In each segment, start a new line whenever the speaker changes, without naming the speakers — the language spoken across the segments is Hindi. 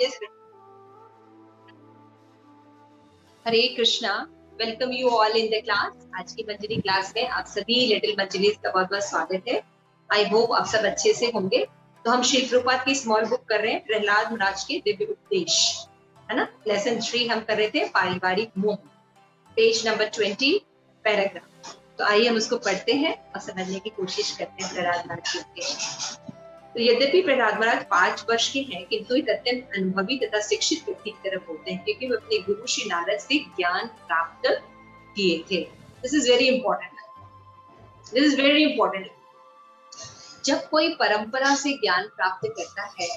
Yes. Hare Krishna, welcome you all in the class. आज की मंजरी क्लास में आप सभी लिटिल मंजरीज का बहुत बहुत स्वागत है। आई होप आप सब अच्छे से होंगे। तो हम श्री प्रभुपाद की स्मॉल बुक कर रहे हैं, प्रहलाद महाराज के दिव्य उपदेश, है ना। लेसन 3 हम कर रहे थे, पारिवारिक मोह, पेज नंबर 20, पैराग्राफ। तो आइए हम उसको पढ़ते हैं और समझने की कोशिश करते हैं प्रहलाद महाराज के उपदेश। तो यद्यपि प्रहलाद महाराज 5 वर्ष के हैं, किंतु एक अत्यंत अनुभवी तथा शिक्षित व्यक्ति की तरफ होते हैं, क्योंकि वे अपने गुरु श्री नारद से ज्ञान प्राप्त किए थे। This is very important. This is very important. जब कोई परंपरा से ज्ञान प्राप्त करता है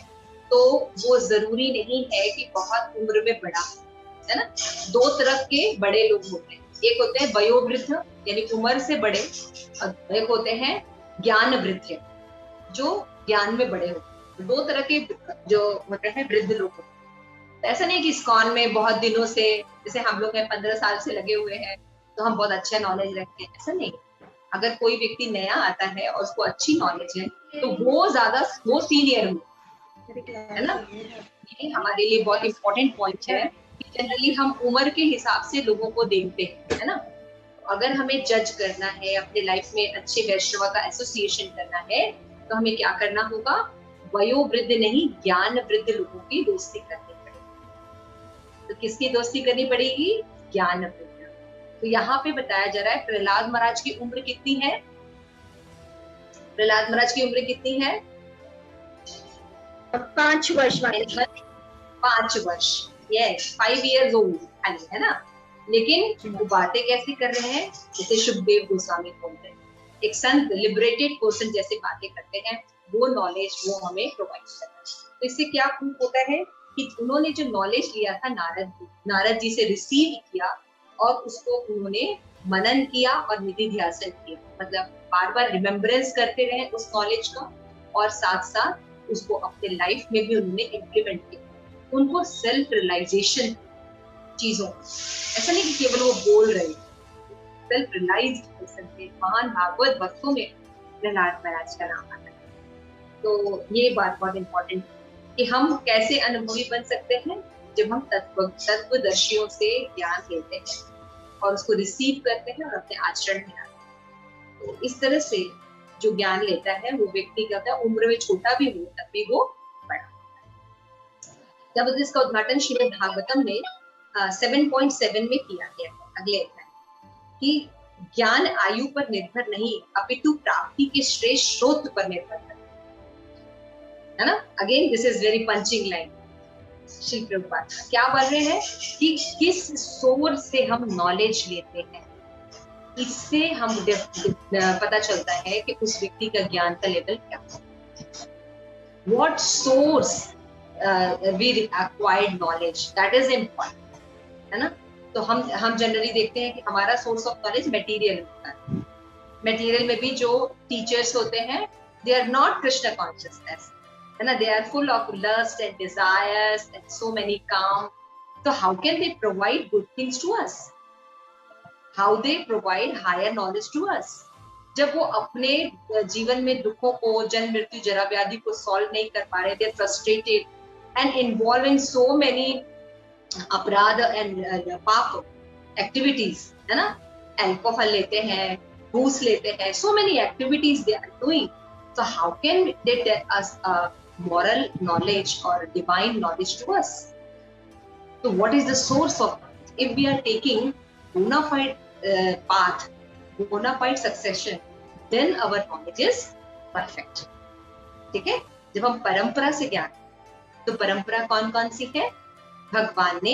तो वो जरूरी नहीं है कि बहुत उम्र में बड़ा, है ना। 2 तरह के बड़े लोग होते हैं, एक होते हैं वयोवृद्ध यानी उम्र से बड़े, और एक होते हैं ज्ञान वृद्ध जो ज्ञान में बड़े होते हैं। 2 तरह के जो होते हैं वृद्ध लोग होते हैं। तो ऐसा नहीं कि इस्कॉन में बहुत दिनों से, जैसे हम लोग हैं 15 साल से लगे हुए हैं तो हम बहुत अच्छा नॉलेज रखते हैं, ऐसा नहीं। अगर कोई व्यक्ति नया आता है और उसको अच्छी नॉलेज है तो वो सीनियर हो, है ना। ये हमारे लिए बहुत इंपॉर्टेंट पॉइंट है कि जनरली हम उम्र के हिसाब से लोगों को देखते हैं, है ना। अगर हमें जज करना है, अपने लाइफ में अच्छे वैष्णव का एसोसिएशन करना है, तो हमें क्या करना होगा? वयोवृद्ध नहीं, ज्ञान वृद्ध लोगों की दोस्ती करनी पड़ेगी। तो किसकी दोस्ती करनी पड़ेगी? ज्ञान वृद्ध। तो यहाँ पे बताया जा रहा है प्रहलाद महाराज की उम्र कितनी है? प्रहलाद महाराज की उम्र कितनी है?
5 वर्ष।
5 वर्ष, यस, 5 years old, है ना। लेकिन वो बातें कैसे कर रहे हैं? जैसे सुखदेव गोस्वामी बोलते हैं, एक संत लिबरेटेड पर्सन जैसे बातें करते हैं, वो नॉलेज वो हमें प्रोवाइड करता है। तो इससे क्या प्रूफ होता है कि उन्होंने जो नॉलेज लिया था नारद जी से रिसीव किया, और उसको उन्होंने मनन किया और निधि ध्यासन किया, मतलब बार बार रिमेम्बरेंस करते रहे उस नॉलेज का, और साथ साथ उसको अपने लाइफ में भी उन्होंने इम्प्लीमेंट किया। उनको सेल्फ रियलाइजेशन चीजों, ऐसा नहीं कि केवल वो बोल रहे, सेल्फ रियलाइज्ड पर्सन थे। महान भागवत भक्तों में प्रहलाद महाराज का नाम आता है। तो ये बात बहुत इंपॉर्टेंट है कि हम कैसे अनुभवी बन सकते हैं, जब हम तत्वदर्शियों से ज्ञान लेते हैं और उसको रिसीव करते हैं और अपने आचरण में लाते हैं। तो इस तरह से जो ज्ञान लेता है वो व्यक्ति का होता है, उम्र में छोटा भी हो तब भी वो बड़ा। जब इसका उद्घाटन श्रीमद् भागवतम में 7.7 में किया गया है, अगले अध्याय, कि ज्ञान आयु पर निर्भर नहीं, अपितु प्राप्ति के श्रेष्ठ स्रोत पर निर्भर है ना। Again this is very punching line. Shri Prabhupada क्या बोल रहे हैं कि किस सोर्स से हम नॉलेज लेते हैं, इससे हम पता चलता है कि उस व्यक्ति का ज्ञान का लेवल क्या है। What source we acquired knowledge, that is important, है ना। तो हम जनरली देखते हैं कि हमारा सोर्स ऑफ नॉलेज मटेरियल होता है। मटेरियल में भी जो टीचर्स होते हैं, they are not Krishna consciousness, है ना। They are full of lust and desires and so many काम. So how can they provide good things to us? How they provide higher knowledge to us? जब वो अपने जीवन में दुखों को, जन्म मृत्यु जरा व्याधि को सॉल्व नहीं कर पा रहे, they are frustrated and involved in so many अपराध and पाप एक्टिविटीज, है ना। अल्कोहल लेते हैं, घूस लेते हैं, so many activities they are doing. So how can they tell us moral knowledge or divine knowledge to us? So what is the source of knowledge? If we are taking bona fide path, bona fide succession, then our knowledge is perfect. ठीक है। जब हम परंपरा से ज्ञान, तो परंपरा कौन कौन सी है? भगवान ने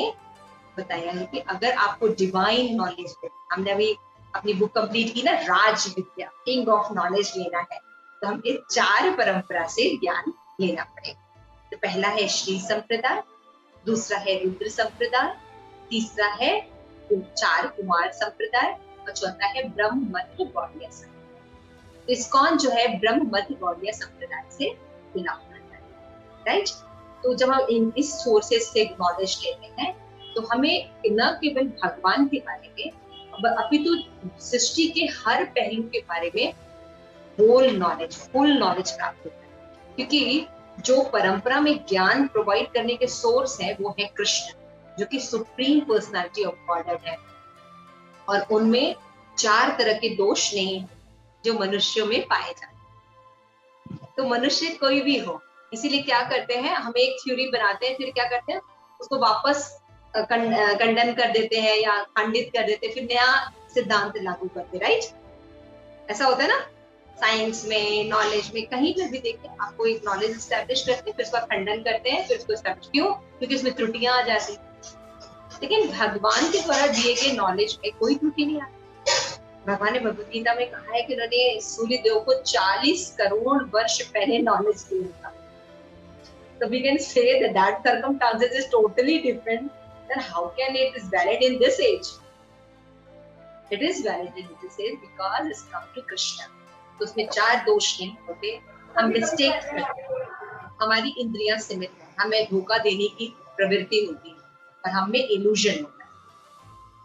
बताया है कि अगर आपको डिवाइन नॉलेज है, हमने अभी अपनी बुक कंप्लीट की ना, राज विद्या, किंग ऑफ नॉलेज लेना है, तो हम इस 4 परंपरा से ज्ञान लेना पड़ेगा। तो पहला है श्री संप्रदाय, दूसरा है रुद्र संप्रदाय, तीसरा है 4 कुमार संप्रदाय, और चौथा है ब्रह्म मध्य गौड़ीय संप्रदाय। इस्कॉन जो है ब्रह्म मध्य गौड़ीय संप्रदाय से बिलोंग करता है, राइट। तो जब हम इस सोर्सेस से नॉलेज लेते हैं तो हमें न केवल भगवान के बारे में, अपितु सृष्टि के हर पहलू के बारे में होल नॉलेज, फुल नॉलेज प्राप्त होता है। क्योंकि जो परंपरा में ज्ञान प्रोवाइड करने के सोर्स है वो है कृष्ण, जो कि सुप्रीम पर्सनालिटी ऑफ गॉडहेड है। और उनमें 4 तरह के दोष नहीं जो मनुष्यों में पाए जाते। तो मनुष्य कोई भी हो, इसीलिए क्या करते हैं, हम एक थ्योरी बनाते हैं, फिर क्या करते हैं उसको वापस कंडन कर देते हैं या खंडित कर देते हैं, फिर नया सिद्धांत लागू करते, राइट? ऐसा होता है ना साइंस में, नॉलेज में, कहीं पर भी देखें, आपको एक नॉलेज स्टैब्लिश करते हैं, फिर उसका खंडन करते हैं, फिर उसको स्टैब्लिश, क्यों? क्योंकि उसमें त्रुटियां आ जाती। लेकिन भगवान के द्वारा दिए गए नॉलेज में कोई त्रुटि नहीं आती। भगवान ने भगवत गीता में कहा है कि उन्होंने सूर्य देव को 40 करोड़ वर्ष पहले नॉलेज दिया था। So we can say that that circumstances is totally different. Then how can it is valid in this age? It is valid in this age because it's come to Krishna. तो उसमें 4 दोष नहीं होते, हम मिस्टेक करते हैं, हमारी इंद्रियां सीमित है, हमें धोखा देने की प्रवृत्ति होती है और हमें इल्यूजन होता है,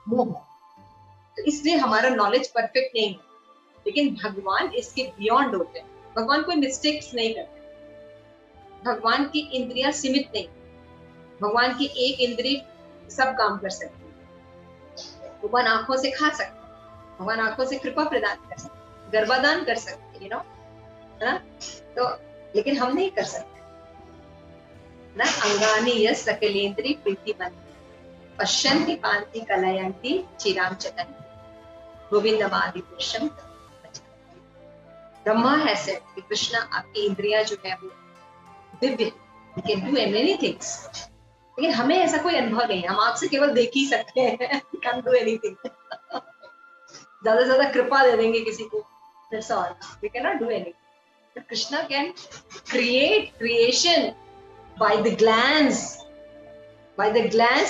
मोह। तो इसलिए हमारा नॉलेज परफेक्ट नहीं है, लेकिन भगवान इसके बियॉन्ड होते हैं। भगवान कोई मिस्टेक्स नहीं करते, भगवान की इंद्रियां सीमित नहीं, भगवान की एक इंद्रिय सब काम कर सकती है। भगवान आंखों से खा सकते हैं, भगवान आंखों से कृपा प्रदान कर सकते हैं, गर्भाधान कर सकते हैं, यू नो, है ना? तो लेकिन हम नहीं कर सकते ना। अंगानी यस सकलेंद्री प्रीतिमंत पश्यन्ति पांति कलयन्ति चिराम चतन गोविंदमादि पुरुषम। ब्रह्मा है सेड कि कृष्णा आपकी इंद्रियां जो है वो Divya, you can do many things, लेकिन हमें ऐसा कोई अनुभव नहीं है, हम आंख से केवल देख ही सकते हैं, we can't do anything। ज्यादा से ज्यादा कृपा दे देंगे किसी को, that's all, we cannot do anything। But Krishna can create creation by the glance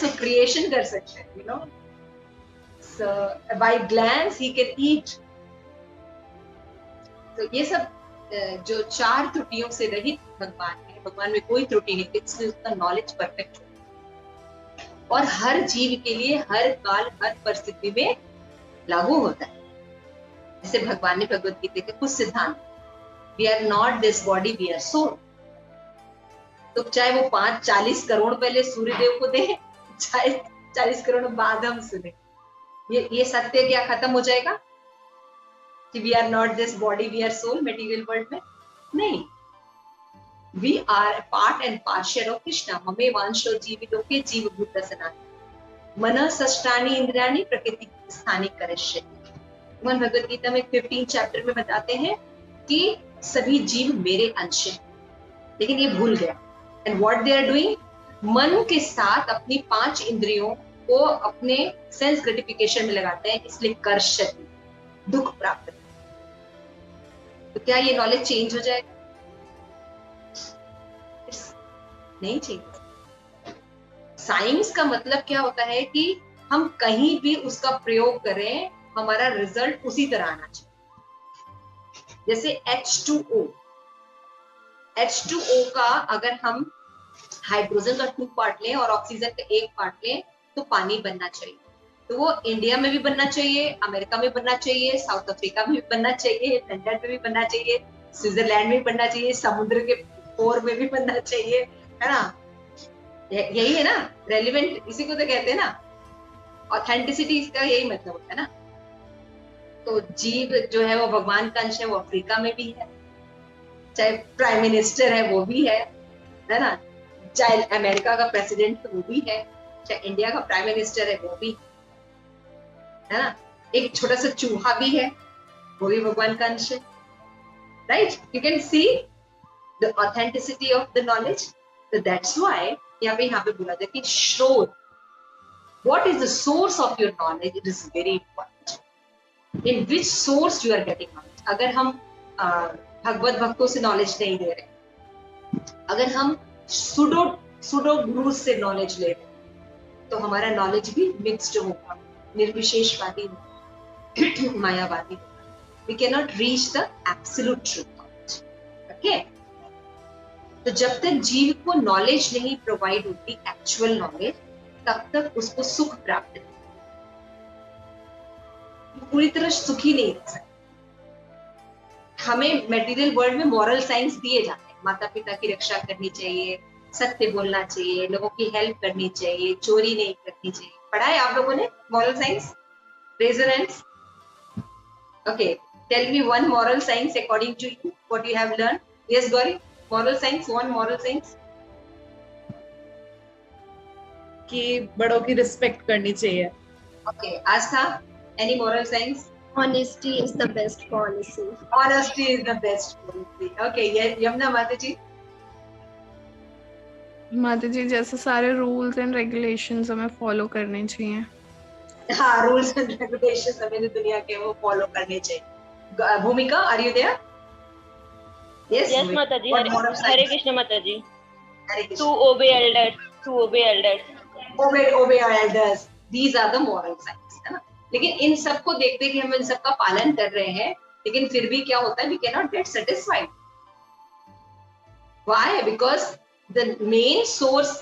of creation कर सकते हैं, you know, so by glance he can eat। तो ये सब जो 4 त्रुटियों से रहित भगवान है, भगवान में कोई त्रुटि नहीं, इसलिए उसका नॉलेज परफेक्ट है और हर जीव के लिए हर काल हर परिस्थिति में लागू होता है। जैसे भगवान ने भगवत गीता के कुछ सिद्धांत, we are not this body, we are soul. तो चाहे वो 40 करोड़ पहले सूर्यदेव को दे, चाहे 40 करोड़ बाद हम सुने, ये सत्य क्या खत्म हो जाएगा कि we are not this body, we are soul material world में? नहीं, we are part and partial of Krishna. ममे वांशो जीवितोके जीवभूत सनातन मन षष्ठानि इंद्रियाणि प्रकृति स्थानि करिष्यति। भगवान भगवत गीता में 15 चैप्टर में बताते हैं कि सभी जीव मेरे अंश हैं, लेकिन ये भूल गया। And what they are doing, मन के साथ अपनी 5 इंद्रियों को अपने सेंस ग्रेटिफिकेशन में लगाते हैं, इसलिए कर्षति, दुख प्राप्त। तो क्या ये नॉलेज चेंज हो जाएगा? नहीं चेंज। साइंस का मतलब क्या होता है कि हम कहीं भी उसका प्रयोग करें, हमारा रिजल्ट उसी तरह आना चाहिए। जैसे H2O का अगर हम हाइड्रोजन का 2 पार्ट लें और ऑक्सीजन का 1 पार्ट लें तो पानी बनना चाहिए। तो वो इंडिया में भी बनना चाहिए, अमेरिका में बनना चाहिए, साउथ अफ्रीका में भी बनना चाहिए, लंदन में भी बनना चाहिए, स्विट्जरलैंड में भी बनना चाहिए, समुद्र के पोर में भी बनना चाहिए, है ना? यही है ना रेलिवेंट, इसी को तो कहते हैं ना ऑथेंटिसिटी, इसका यही मतलब होता है ना। तो जीव जो है वो भगवान का अंश है, वो अफ्रीका में भी है, चाहे प्राइम मिनिस्टर है वो भी है ना, चाहे अमेरिका का प्रेसिडेंट वो भी है, चाहे इंडिया का प्राइम मिनिस्टर है वो भी है ना, एक छोटा सा चूहा भी है, वो भी भगवान का अंश है, right? You can see the authenticity of the knowledge. So that's why यहाँ पे बोला जाए कि श्रोत, what is the source of your knowledge? It is very important. In which source you are getting knowledge? अगर हम भगवत भक्तों से नॉलेज नहीं ले रहे, अगर हम सुडो गुरु से नॉलेज ले रहे, तो हमारा नॉलेज भी मिक्स्ड होगा, निर्विशेषवादी होगा, मायावादी होगा। We cannot reach the absolute truth. Okay? तो जब तक जीव को नॉलेज नहीं प्रोवाइड होती, एक्चुअल नॉलेज, तब तक उसको सुख प्राप्त नहीं, पूरी तरह सुखी नहीं रह सकता। हमें मटेरियल वर्ल्ड में मॉरल साइंस दिए जाते हैं, माता पिता की रक्षा करनी चाहिए, सत्य बोलना चाहिए, लोगों की हेल्प करनी चाहिए, चोरी नहीं करनी चाहिए। पढ़ा है आप लोगों ने moral science? Raise your hands. Okay, tell me one moral science according to you, what you have learn. Yes Gauri, moral science, one moral science.
कि बड़ों की रिस्पेक्ट करनी चाहिए।
Okay, Aastha, any moral science?
Honesty is the best policy.
Honesty is the best policy. Okay, Yamuna माता जी?
माता जी जैसे सारे रूल्स एंड रेगुलेशंस हमें फॉलो करने चाहिए।
हाँ, रूल्स एंड रेगुलेशंस हमें जो दुनिया के वो फॉलो करने चाहिए। भूमिका, आर यू देयर?
Yes, माता जी। हरे कृष्ण माता जी। To obey elders, to obey elders.
Obey our elders. These are the moral signs, है ना? लेकिन इन सबको देखते कि हम इन सबका पालन कर रहे हैं, लेकिन फिर भी क्या होता है, we cannot get satisfied. Why? Because the main source,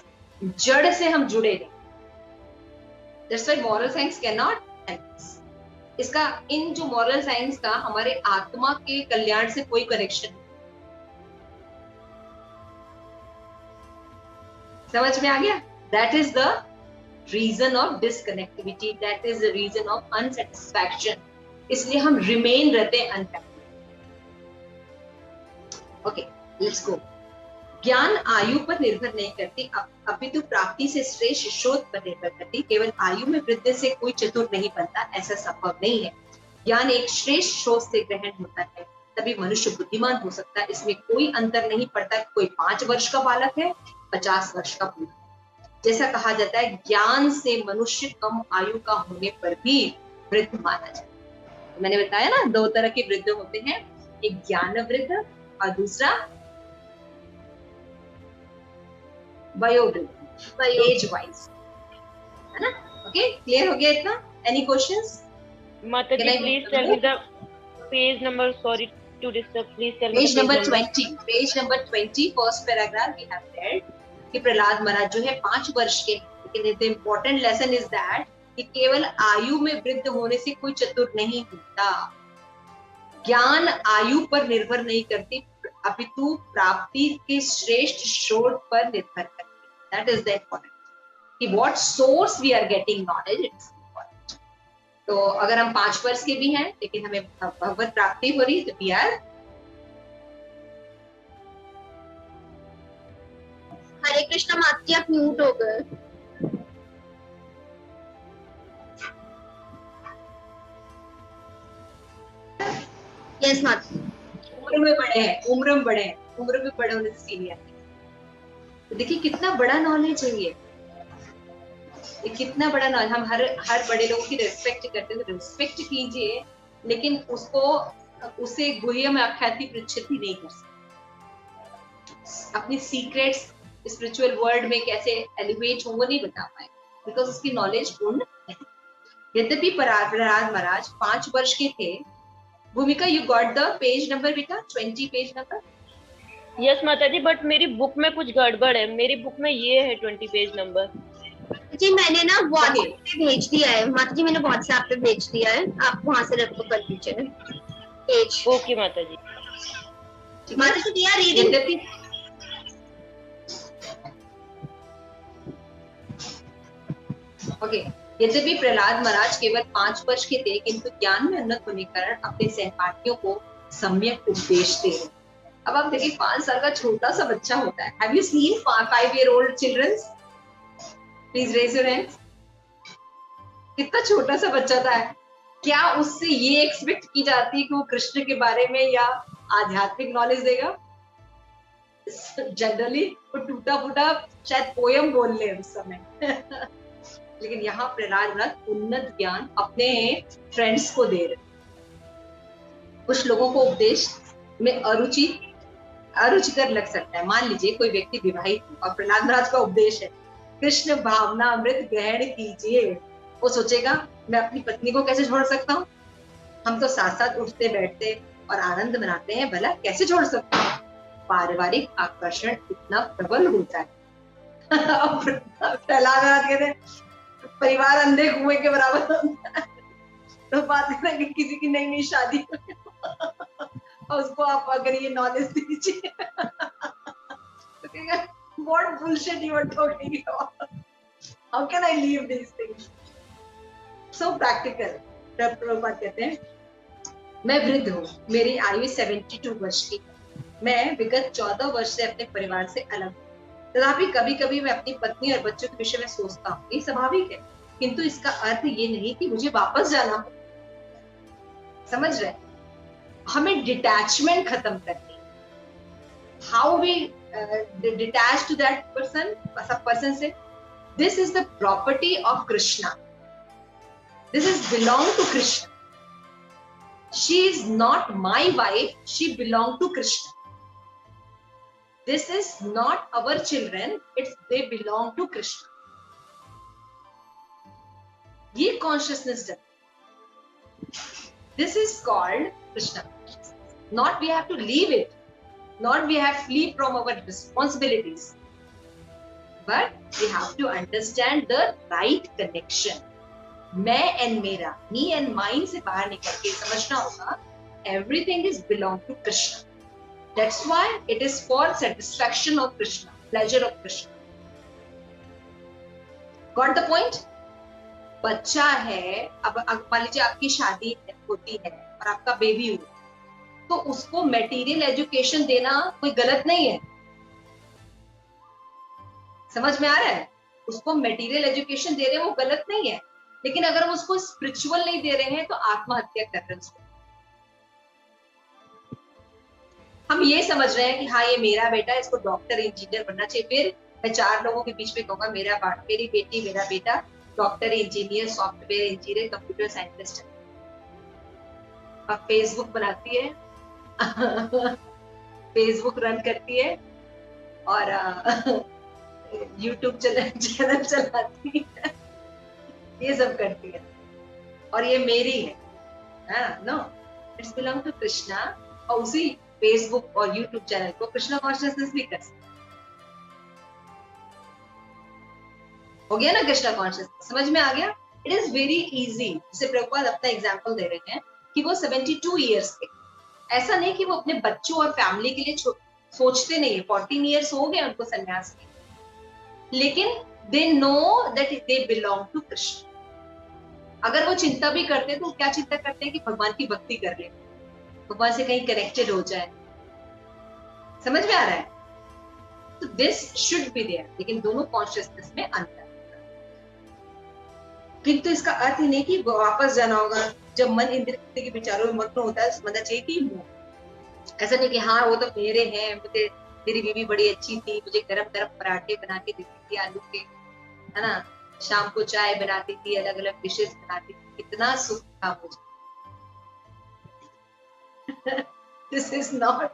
जड़ से हम जुड़े नहीं। That's why moral science cannot help us. इसका, इन जो moral science का हमारे आत्मा के कल्याण से कोई कनेक्शन नहीं। समझ में आ गया? That is the reason of disconnectivity. That is the reason of unsatisfaction. इसलिए हम remain रहते हैं unhappy. Okay, let's go. ज्ञान आयु पर निर्भर नहीं करती, अपितु प्राप्ति से श्रेष्ठ शोध पर निर्भर करती। केवल आयु में वृद्धि से कोई चतुर नहीं बनता, ऐसा संभव नहीं है। ज्ञान एक श्रेष्ठ शोध से ग्रहण होता है, तभी मनुष्य बुद्धिमान हो सकता है। इसमें कोई अंतर नहीं पड़ता कि कोई 5 वर्ष का बालक है, 50 वर्ष का बूढ़ा। जैसा कहा जाता है, ज्ञान से मनुष्य कम आयु का होने पर भी वृद्ध माना जाता है। तो मैंने बताया ना, 2 तरह के वृद्ध होते हैं, एक ज्ञान वृद्ध और दूसरा वयोवृद्ध, एज वाइज, है ना? ओके, क्लियर हो गया इतना? Any questions?
माता जी, please tell me the page number. Sorry to disturb, please tell me
page number 20। Page number 20, first paragraph we have read कि प्रहलाद महाराज जो है 5 वर्ष के, लेकिन the important lesson is that कि केवल आयु में वृद्ध होने से कोई चतुर नहीं होता। ज्ञान आयु पर निर्भर नहीं करती, अपितु प्राप्ति के श्रेष्ठ शोध पर निर्भर करती। दैट इज द इम्पोर्टेंट कि what source we are getting knowledge, it's important. तो अगर हम 5 वर्ष के भी हैं लेकिन हमें भगवत प्राप्ति हो रही, तो वी आर।
हरे कृष्ण माता जी, आप म्यूट हो गए। यस माता जी।
उम्र में बड़े हैं, उम्र में बड़े हैं, उम्र में बड़े होने से सीनियर। तो देखिए कितना बड़ा नॉलेज है ये कितना बड़ा नॉलेज। हम हर बड़े लोगों की रिस्पेक्ट करते हैं, तो रिस्पेक्ट कीजिए, लेकिन उसे गुह्यम आख्याति प्रचिति नहीं कर सकते। अपनी सीक्रेट्स स्पिरिचुअल वर्ल्ड में कैसे एलिवेट होंगे नहीं बता पाए, बिकॉज उसकी नॉलेज पूर्ण नहीं। यद्यपि प्रहलाद महाराज 5 वर्ष के थे। भूमिका, you got the page number बेटा, 20 पेज नंबर?
यस माता जी, बट मेरी बुक में कुछ गड़बड़ है। मेरी बुक में ये है 20 पेज नंबर।
जी मैंने ना व्हाट्सएप पे भेज दिया है माता जी, मैंने व्हाट्सएप पे भेज दिया है, आप वहां से रेफर कर लीजिए पेज।
ओके माता जी।
माता जी दिया रीडिंग।
ओके, यद्यपि प्रहलाद महाराज केवल 5 वर्ष के थे, किंतु ज्ञान में उन्नत होने के कारण अपने सहपाठियों को सम्यक उपदेश दे रहे। अब आप देखिए 5 साल का छोटा सा बच्चा होता है। Have you seen 5-year-old children? Please raise your hands. कितना छोटा सा बच्चा था। क्या उससे ये एक्सपेक्ट की जाती है कि वो कृष्ण के बारे में या आध्यात्मिक नॉलेज देगा? जनरली वो टूटा फूटा शायद पोयम बोल ले उस समय। लेकिन यहाँ प्रहलाद उन्नत ज्ञान अपने फ्रेंड्स को दे रहे। कुछ लोगों को उपदेश में अरुचिकर लग सकता है। मान लीजिए कोई व्यक्ति विवाहित और प्रहलाद महाराज का उपदेश है, कृष्ण भावना अमृत ग्रहण कीजिए। वो सोचेगा मैं अपनी पत्नी को कैसे छोड़ सकता हूँ? हम तो साथ साथ उठते बैठते और आनंद मनाते हैं, भला कैसे छोड़ सकता हूँ? पारिवारिक आकर्षण इतना प्रबल होता है। प्रहलाद महाराज कहते हैं परिवार अंधे कुएं के बराबर होता है। तो बात है कि किसी की नई नई शादी और उसको आप अगर ये नॉलेज दीजिए तो कहेगा what bullshit you are talking about, how can I leave this things. So practical. Prabhupada कहते हैं मैं वृद्ध हूँ, मेरी आयु 72 वर्ष की, मैं विगत 14 वर्ष से अपने परिवार से अलग हूँ, तथापि कभी कभी मैं अपनी पत्नी और बच्चों के विषय में सोचता हूँ, ये स्वाभाविक है, किंतु इसका अर्थ ये नहीं कि मुझे वापस जाना हो। समझ रहे? हमें डिटैचमेंट खत्म करनी है। How we detach to that person, सब पर्सन से this is the property of Krishna, this is belong to Krishna, she is not my wife, she belong to Krishna, this is not our children, it's they belong to Krishna. ये consciousness है, this is called Krishna consciousness. Not we have to leave it, not we have to flee from our responsibilities, but we have to understand the right connection. मैं and मेरा, me and mine से बाहर निकल के समझना होगा everything is belong to Krishna. That's why it is for satisfaction of Krishna, pleasure of Krishna. Got the point? बच्चा है, अब मान लीजिए आपकी शादी होती है और आपका बेबी हो, तो उसको मटेरियल एजुकेशन देना कोई गलत नहीं है। समझ में आ रहा है? उसको मटेरियल एजुकेशन दे रहे हैं वो गलत नहीं है, लेकिन अगर हम उसको स्पिरिचुअल नहीं दे रहे हैं तो आत्महत्या कर रहे हैं। हम ये समझ रहे हैं कि हाँ ये मेरा बेटा, इसको डॉक्टर इंजीनियर बनना चाहिए, फिर मैं 4 लोगों के बीच में कहूंगा मेरी बेटी, मेरा बेटा doctor engineer, software engineer, computer scientist है। अब फेसबुक बनाती है फेसबुक रन करती है और यूट्यूब चैनल चलाती है, ये सब करती है, और ये मेरी है। No, it's belong to Krishna. और उसी फेसबुक और यूट्यूब चैनल को कृष्णा कॉन्शियसनेस भी कर सकते। हो गया ना कृष्णा कॉन्शियसनेस? समझ में आ गया? It is very easy. जैसे प्रभुपाद अपना एग्जांपल दे रहे हैं कि वो 72 इयर्स के, ऐसा नहीं कि वो अपने बच्चों और फैमिली के लिए सोचते नहीं है। 14 इयर्स हो गए उनको संन्यास के, लेकिन they know that they belong to Krishna. अगर वो चिंता भी करते तो क्या चिंता करते हैं कि भगवान की भक्ति कर ले, भगवान से कहीं कनेक्टेड हो जाए। समझ में आ रहा है? तो दिस शुड बी देयर, लेकिन दोनों कॉन्शियसनेस में अंतर। किंतु इसका अर्थ ही नहीं कि वापस जाना होगा। जब मन इंद्रिय के विचारों में मग्न होता है, समझना चाहिए कि ऐसा नहीं कि हाँ वो तो मेरे हैं, मुझे मेरी बीवी बड़ी अच्छी थी, मुझे गरम गरम पराठे बना के देती थी आलू के, है ना, शाम को चाय बनाती थी, अलग अलग डिशेस बनाती थी, कितना सुख था मुझे। This is not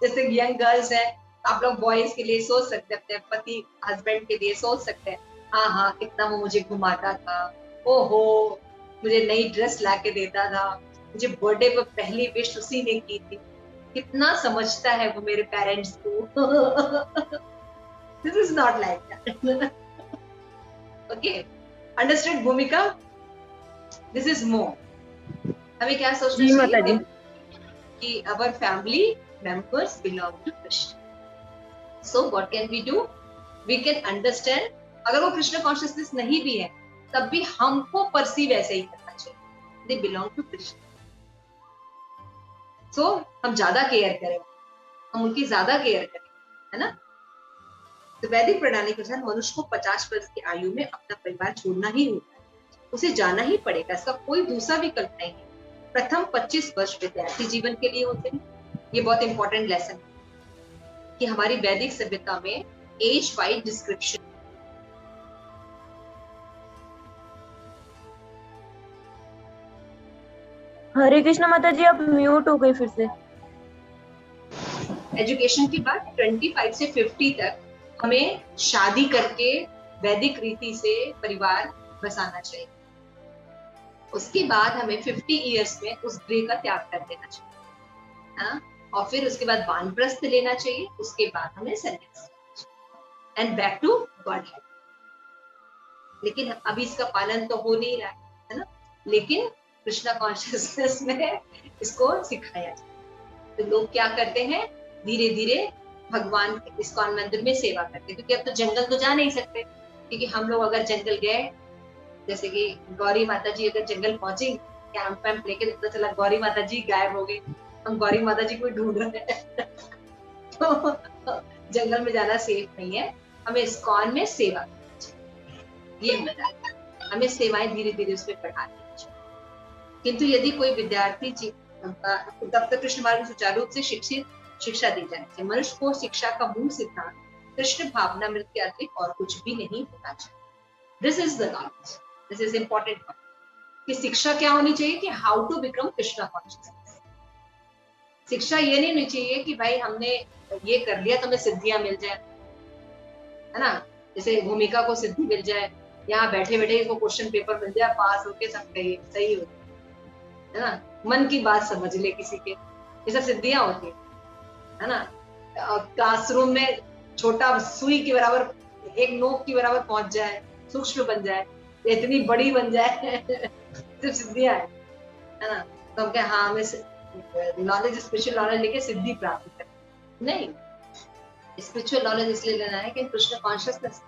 जैसे यंग गर्ल्स हैं, आप लोग बॉयज के लिए सोच सकते हैं, अपने पति हस्बैंड के लिए सोच सकते हैं, हाँ हाँ कितना वो मुझे घुमाता था, ओहो मुझे नई ड्रेस ला के देता था, मुझे बर्थडे पर पहली विश उसी ने की थी, कितना समझता है वो मेरे पेरेंट्स को। This is not like that. Okay, understood भूमिका? This is more. हमें क्या सोचना चाहिए कि our family members belong to Krishna. So what can we do? We can understand. अगर वो कृष्ण कॉन्शियसनेस नहीं भी है, तब भी हमको परसीव ऐसे ही करना चाहिए, they belong to Krishna. So हम ज्यादा केयर करें, हम उनकी ज्यादा केयर करें, है ना? तो वैदिक प्रणाली के अनुसार मनुष्य को 50 वर्ष की आयु में अपना परिवार छोड़ना ही होता है, उसे जाना ही पड़ेगा, इसका कोई दूसरा विकल्प नहीं है। प्रथम 25 वर्ष विद्यार्थी जीवन के लिए होते हैं। ये बहुत इंपॉर्टेंट लेसन है कि हमारी वैदिक सभ्यता में एज वाइज डिस्क्रिप्शन।
हरे कृष्ण माता जी, आप म्यूट हो गई फिर से।
एजुकेशन के बाद 25 से 50 तक हमें शादी करके वैदिक रीति से परिवार बसाना चाहिए। उसके बाद हमें 50 इयर्स में उस गृह का त्याग कर देना चाहिए, हाँ? और फिर उसके बाद वानप्रस्थ लेना चाहिए, उसके बाद हमें संन्यास एंड बैक टू गॉडहेड। लेकिन अभी इसका पालन तो हो नहीं रहा है ना? लेकिन कृष्णा कॉन्शियसनेस में इसको सिखाया जाए। तो लोग क्या करते हैं, धीरे धीरे भगवान इस्कॉन मंदिर में सेवा करते हैं, क्योंकि अब तो जंगल तो जा नहीं सकते, क्योंकि हम लोग अगर जंगल गए, जैसे कि गौरी माता जी अगर जंगल पहुंची, कैंप पैम्प लेके, पता चला गौरी माता जी गायब हो गई, हम गौरी माता जी को ढूंढ रहे हैं तो जंगल में जाना सेफ नहीं है, हमें इस्कॉन में सेवा करनी चाहिए। ये मजा है, हमें सेवाएं धीरे धीरे उसमें बढ़ानी चाहिए। किंतु यदि कोई विद्यार्थी जी तब तक कृष्ण मार्ग में सुचारू रूप से शिक्षा दी जानी चाहिए। मनुष्य को शिक्षा का मूल सिद्धांत कृष्ण भावनामृत के अतिरिक्त और कुछ भी नहीं होना चाहिए। This is the knowledge, this is important कि शिक्षा क्या होनी चाहिए कि how to become Krishna conscious. शिक्षा ये नहीं होनी चाहिए कि भाई हमने ये कर लिया तो हमें सिद्धियां मिल जाए, है ना, जैसे भूमिका को सिद्धि मिल जाए, यहाँ बैठे बैठे इसको क्वेश्चन पेपर मिल जाए, पास होके सब सही हो, है ना, मन की बात समझ ले किसी के, ये सब सिद्धियां होती है ना। क्लासरूम में छोटा सुई के बराबर, एक नोक की बराबर पहुंच जाए, सूक्ष्म बन जाए, इतनी बड़ी बन जाए सिर्फ सिद्धियां है ना। तो हम क्या, हाँ हमें नॉलेज, स्पिरिचुअल नॉलेज लेके सिद्धि प्राप्त कर, नहीं, स्पिरिचुअल नॉलेज इसलिए लेना है कि कृष्ण कॉन्शियसनेस,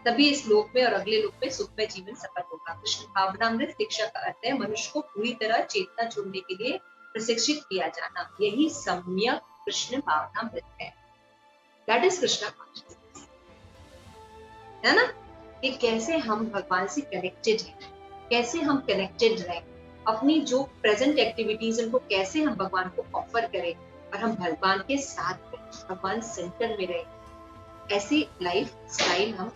तभी इस लोक में और अगले लोक में सुखमय जीवन सफल होगा। कृष्ण भावनामृत शिक्षा का अर्थ है मनुष्य को पूरी तरह चेतना छोड़ने के लिए प्रशिक्षित किया जाना, यही सम्यक कृष्ण भावनामृत है। दैट इज कृष्णा कॉन्शियसनेस, है ना, कि कैसे हम भगवान से कनेक्टेड हैं, कैसे हम कनेक्टेड रहें, अपनी जो प्रेजेंट एक्टिविटीज उनको कैसे हम भगवान को ऑफर करें और हम भगवान के साथ रहें, भगवान सेंटर में रहें, ऐसी लाइफ स्टाइल हम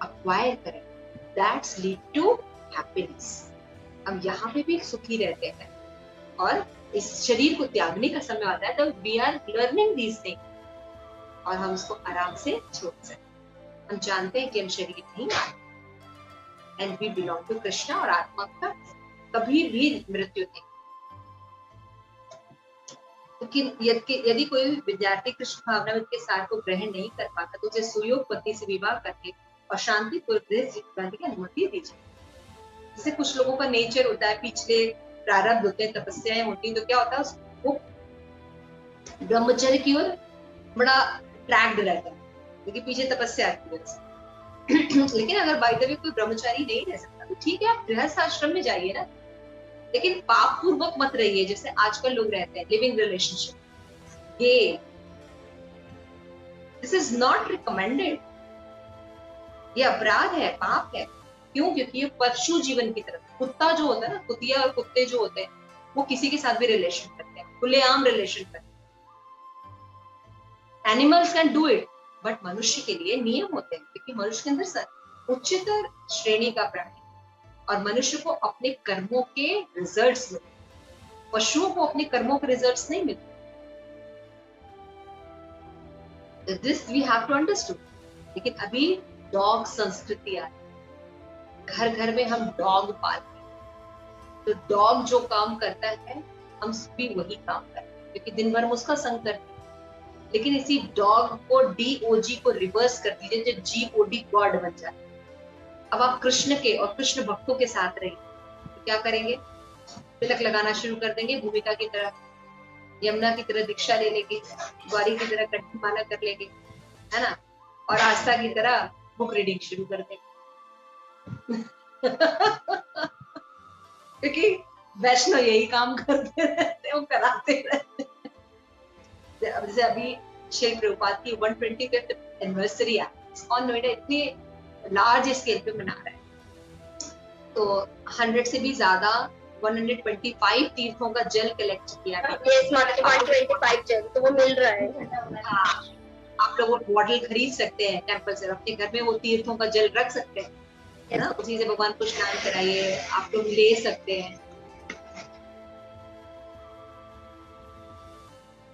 अक्वायर करें। That's lead to happiness. हम यहाँ पे भी सुखी रहते हैं और इस शरीर को त्यागने का समय आता है तो we are learning these things और हम उसको आराम से छोड़ सकते। हम जानते हैं कि हम शरीर नहीं आते and we belong to Krishna और आत्मा का कभी भी मृत्यु नहीं। यदि कोई विद्यार्थी कृष्ण भावनामृत के सार को ग्रहण नहीं कर पाता तो उसे सुयोग पति से विवाह करके और शांतिपूर्वक गृह जीवन की अनुमति दीजिए। जैसे कुछ लोगों का नेचर होता है, पिछले प्रारब्ध होते हैं, तपस्याएं होती हैं, तो क्या होता है उसको ब्रह्मचर्य की ओर बड़ा ट्रैक्ड रहता है क्योंकि पीछे तपस्या आती है लेकिन अगर बाय द वे कोई ब्रह्मचारी नहीं रह सकता तो ठीक है, आप गृहस्थ आश्रम में जाइए ना, लेकिन पाप पूर्वक मत रहिए जैसे आजकल लोग रहते हैं, लिविंग रिलेशनशिप। ये दिस इज नॉट रिकमेंडेड, ये अपराध है, पाप है। क्यों? क्योंकि ये पशु जीवन की तरफ, कुत्ता जो होता है ना, कुतिया और कुत्ते जो होते हैं वो किसी के साथ भी रिलेशन करते हैं, खुलेआम रिलेशन करते हैं। Animals can do it, but मनुष्य के लिए नियम होते हैं क्योंकि मनुष्य के अंदर उच्चतर श्रेणी का प्राणी और मनुष्य को अपने कर्मों के रिजल्ट्स मिलते, पशुओं को अपने कर्मों के रिजल्ट्स नहीं मिलते। This we have to understand. लेकिन अभी डॉग संस्कृति आ रही, घर घर में हम डॉग पालते हैं, तो डॉग जो काम करता है हम भी वही काम करते हैं क्योंकि दिन भर हम उसका संग करते हैं। लेकिन इसी डॉग को DOG को रिवर्स कर दीजिए जो GOD गॉड बन जाए। अब आप कृष्ण के और कृष्ण भक्तों के साथ रहिए तो क्या करेंगे? तिलक लगाना शुरू कर देंगे, भूमिका की तरह, यमुना की तरह दीक्षा ले लेंगे, गौरी की तरह कंठी माला कर लेंगे, है ना, और आस्था की तरह बुक रीडिंग शुरू कर देंगे क्योंकि वैष्णव यही काम करते रहते, वो कराते रहते। जैसे अभी श्री प्रभुपाद की 125th एनिवर्सरी है, इस्कॉन नोएडा इतने लार्ज स्केल पे मना रहा है, तो 100 से भी ज्यादा 125 तीर्थों का जल कलेक्ट किया गया।
125 जल तो वो मिल रहा है।
हाँ, आप लोग बॉटल खरीद सकते हैं टेम्पल से, अपने घर में वो तीर्थों का जल रख सकते हैं, है ना, उसी से भगवान को स्नान कराइए, आप लोग ले सकते हैं।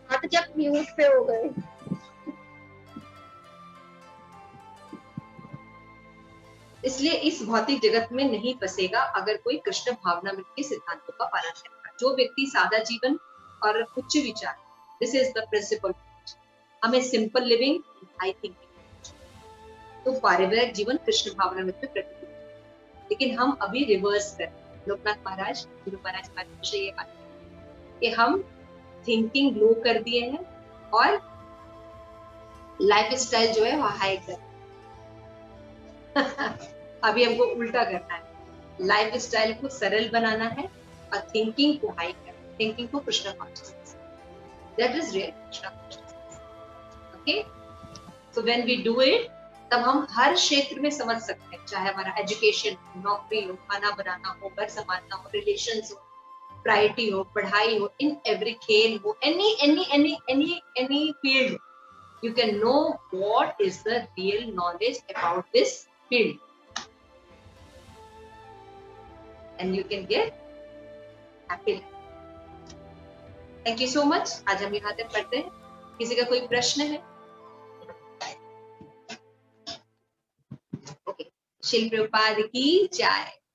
आप जब म्यूट पे हो गए।
इसलिए इस भौतिक जगत में नहीं फंसेगा अगर कोई कृष्ण भावनामृत के सिद्धांतों का पालन करेगा। जो व्यक्ति सादा जीवन और उच्च विचार, दिस इज द प्रिंसिपल, हमें सिंपल लिविंग, हाई थिंकिंग, तो पारिवारिक जीवन कृष्ण भावनामृत में प्रतिबिंबित। लेकिन हम अभी रिवर्स करते हैं, लोकनाथ महाराज, गुरु महाराज से ये बात कि हम थिंकिंग लो कर दिए हैं और लाइफ स्टाइल जो है वो हाई कर अभी हमको उल्टा करना है, लाइफ स्टाइल को सरल बनाना है और थिंकिंग को हाई करना, थिंकिंग को Krishna consciousness, that is real Krishna consciousness. Okay, so when we do it, तब हम हर क्षेत्र में समझ सकते हैं, चाहे हमारा एजुकेशन, नौकरी हो, खाना बनाना हो, घर संभालना हो, रिलेशंस हो, प्रायोरिटी हो, पढ़ाई हो, इन एवरी खेल हो, any field, you can know what is the real knowledge about this field and you can get happy life. Thank you so much. आज हम यहाँ तक पढ़ते हैं, किसी का कोई प्रश्न है? ओके, शिल प्रभुपाद की जय।